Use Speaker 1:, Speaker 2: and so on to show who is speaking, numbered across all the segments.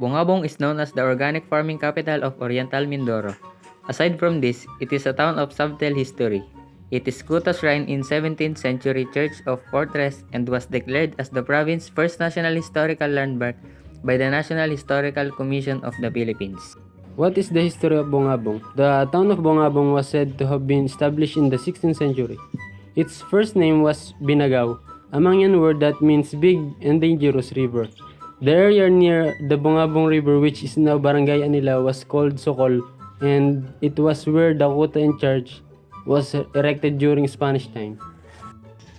Speaker 1: Bongabong is known as the organic farming capital of Oriental Mindoro. Aside from this, it is a town of subtle history. It is Kuta's shrine in 17th century church of fortress and was declared as the province's first national historical landmark by the National Historical Commission of the Philippines.
Speaker 2: What is the history of Bongabong? The town of Bongabong was said to have been established in the 16th century. Its first name was Binagaw, a Mangyan word that means big and dangerous river. The area near the Bongabong River, which is now Barangay Anila, was called Sokol, and it was where the Kuta in charge was erected during Spanish time.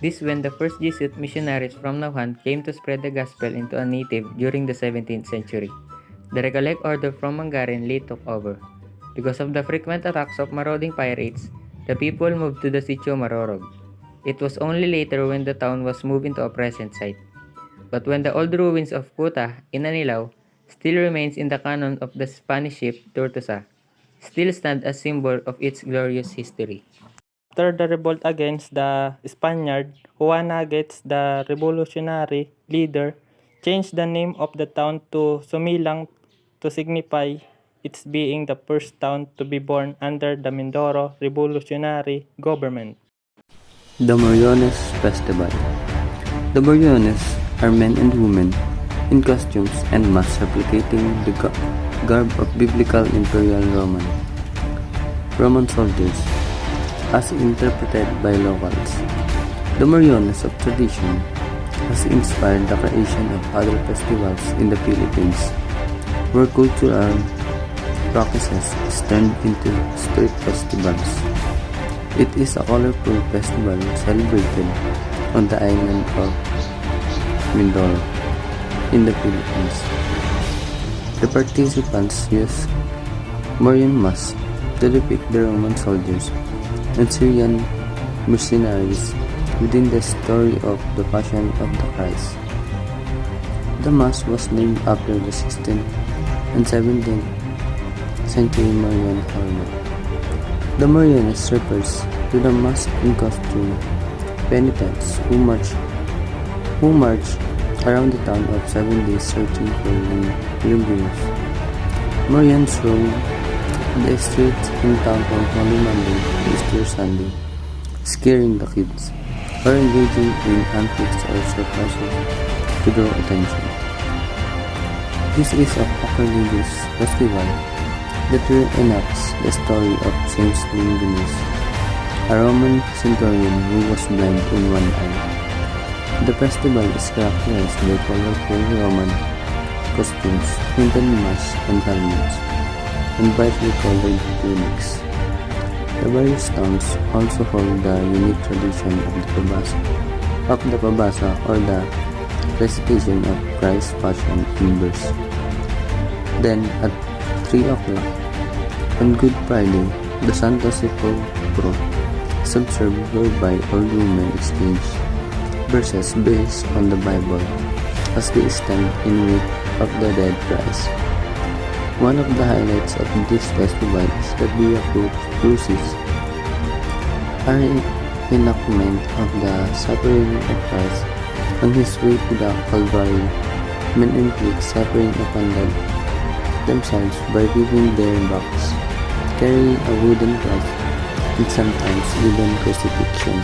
Speaker 1: This when the first Jesuit missionaries from Nauhan came to spread the gospel into a native during the 17th century. The Recollect order from Mangarin Lee took over. Because of the frequent attacks of marauding pirates, the people moved to the Sitio Marorog. It was only later when the town was moved into a present site. But when the old ruins of Kuta in Anilao still remains in the canon of the Spanish ship Tortosa, still stand as symbol of its glorious history.
Speaker 3: After the revolt against the Spaniard, Juan Nuggets, the revolutionary leader, changed the name of the town to Sumilang to signify its being the first town to be born under the Mindoro revolutionary government.
Speaker 4: The Moriones Festival. The Moriones are men and women in costumes and masks replicating the garb of biblical Imperial Roman soldiers, as interpreted by locals. The Moriones of tradition has inspired the creation of other festivals in the Philippines, where cultural practices is turned into street festivals. It is a colorful festival celebrated on the island of Mindoro in the Philippines. The participants use Morion masks to depict the Roman soldiers and Syrian mercenaries within the story of the Passion of the Christ. The mask was named after the 16th and 17th century Marian helmet. The Moriones refers to the masked in costume penitents who march around the town of 7 days searching for pilgrims. Morions roam the streets in town from Holy Monday to Easter Sunday, scaring the kids, or engaging in antics or surprises to draw attention. This is a religious festival that reenacts the story of Saint Longinus, a Roman centurion who was blind in one eye. The festival is characterized by colorful Roman costumes, painted masks and helmets, and brightly colored tunics. The various towns also hold the unique tradition of the pabasa or the recitation of Christ's Passion in verse. Then at 3 o'clock on Good Friday, the Santo Sepulcro is observed whereby old women exchange verses based on the Bible as they stand in wait of the dead Christ. One of the highlights of this festival is the Via Crucis, an enactment of the suffering of Christ on his way to the Calvary. Men and pigs suffering upon themselves by weaving their backs, carrying a wooden cross, and sometimes even crucifixion.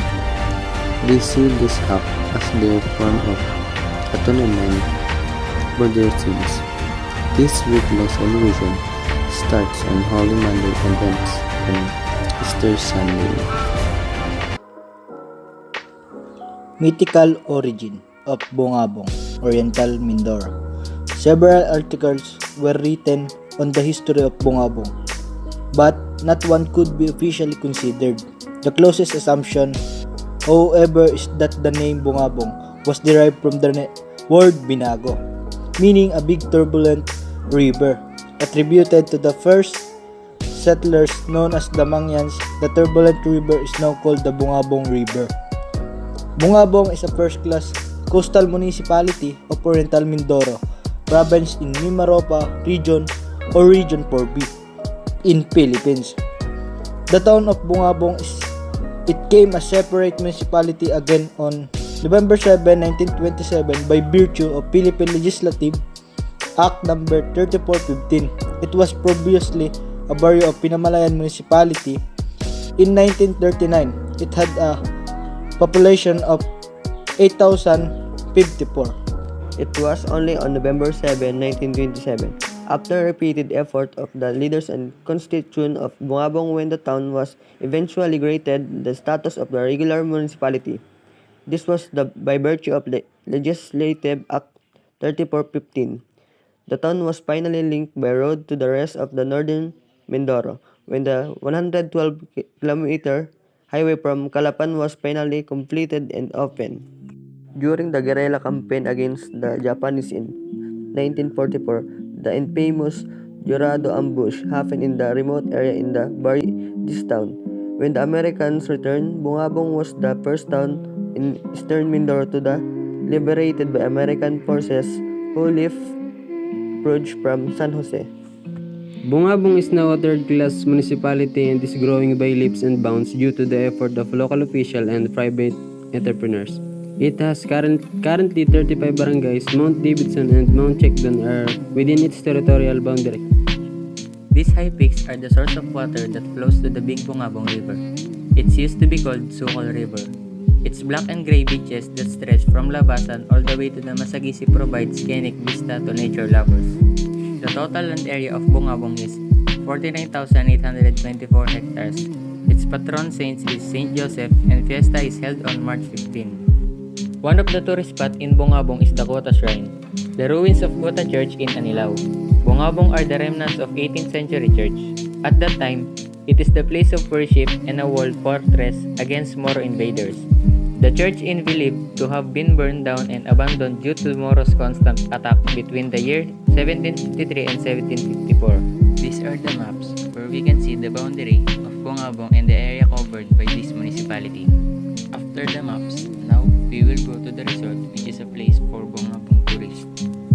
Speaker 4: They see this act as their form of atonement for their sins. This weekly celebration starts on Holy Monday and ends on Easter Sunday.
Speaker 5: Mythical origin of Bongabong, Oriental Mindoro. Several articles were written on the history of Bongabong, but not one could be officially considered. The closest assumption, however, is that the name Bongabong was derived from the word Binago, meaning a big turbulent river, attributed to the first settlers known as the Mangyans. The turbulent river is now called the Bongabong River. Bongabong is a first-class coastal municipality of Oriental Mindoro, province in Mimaropa region or Region 4B in Philippines. The town of Bongabong became a separate municipality again on November 7, 1927 by virtue of Philippine Legislative Act number 3415. It was previously a barrio of Pinamalayan Municipality. In 1939, it had a population of 8,054.
Speaker 6: It was only on November 7, 1927, after repeated effort of the leaders and constitution of Bongabong when the town was eventually granted the status of the regular municipality. This was by virtue of the Legislative Act 3415. The town was finally linked by road to the rest of the northern Mindoro when the 112-kilometer highway from Calapan was finally completed and opened. During the guerrilla campaign against the Japanese in 1944, the infamous Dorado ambush happened in the remote area in the Bari this town. When the Americans returned, Bongabong was the first town in eastern Mindoro to the liberated by American forces who left Purge from San Jose.
Speaker 2: Bongabong is now a third-class municipality and is growing by leaps and bounds due to the effort of local officials and private entrepreneurs. It has currently 35 barangays. Mount Davidson and Mount Chekdon are within its territorial boundary.
Speaker 1: These high peaks are the source of water that flows to the Big Bongabong River. It's used to be called Sukol River. Its black and gray beaches that stretch from Labasan all the way to the Masagisi provide scenic vista to nature lovers. The total land area of Bongabong is 49,824 hectares. Its patron saint is Saint Joseph and fiesta is held on March 15. One of the tourist spots in Bongabong is the Kota Shrine, the ruins of Kota Church in Anilao. Bongabong are the remnants of 18th century church. At that time, it is the place of worship and a walled fortress against Moro invaders. The church is believed to have been burned down and abandoned due to Moro's constant attack between the year 1753 and 1754. These are the maps where we can see the boundary of Bongabong and the area covered by this municipality. After the maps, now we will go to the resort, which is a place for Bongabong tourists.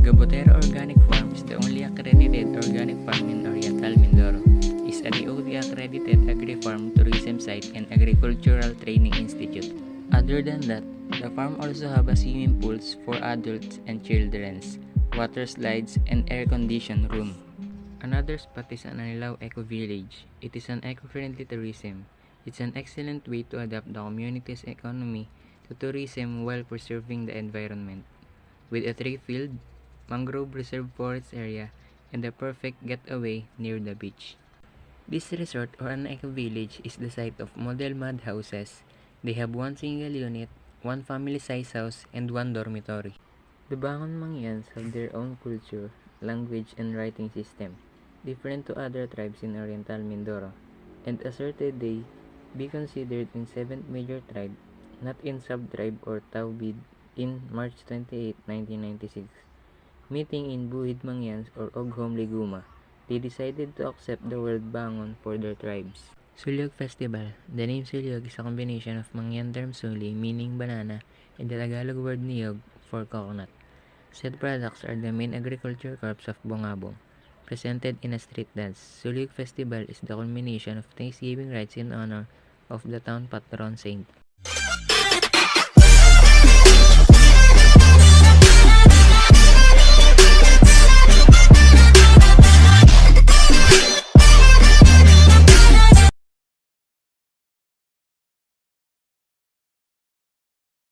Speaker 1: Gabotero Organic Farm is the only accredited organic farm in Oriental Mindoro. It's a DOT accredited agri-farm tourism site and agricultural training institute. Other than that, the farm also have a swimming pools for adults and children's, water slides, and air-conditioned room. Another spot is an Anilao Eco Village. It is an eco-friendly tourism. It's an excellent way to adapt the community's economy to tourism while preserving the environment. With a tree-filled, mangrove reserve forest area and a perfect getaway near the beach. This resort or an eco village is the site of model mud houses. They have one single unit, one family-size house, and one dormitory. The Bangon Mangyans have their own culture, language, and writing system, different to other tribes in Oriental Mindoro, and asserted they be considered in 7th major tribe, not in sub-tribe or Taubid, in March 28, 1996. Meeting in Buhid Mangyans or Oghom Liguma, they decided to accept the word Bangon for their tribes. Sulyog Festival. The name Sulyog is a combination of Mangyan term Suli, meaning banana, and the Tagalog word Niyog for coconut. Said products are the main agriculture crops of Bongabong, presented in a street dance. Sulyog Festival is the culmination of Thanksgiving rites in honor of the town patron saint.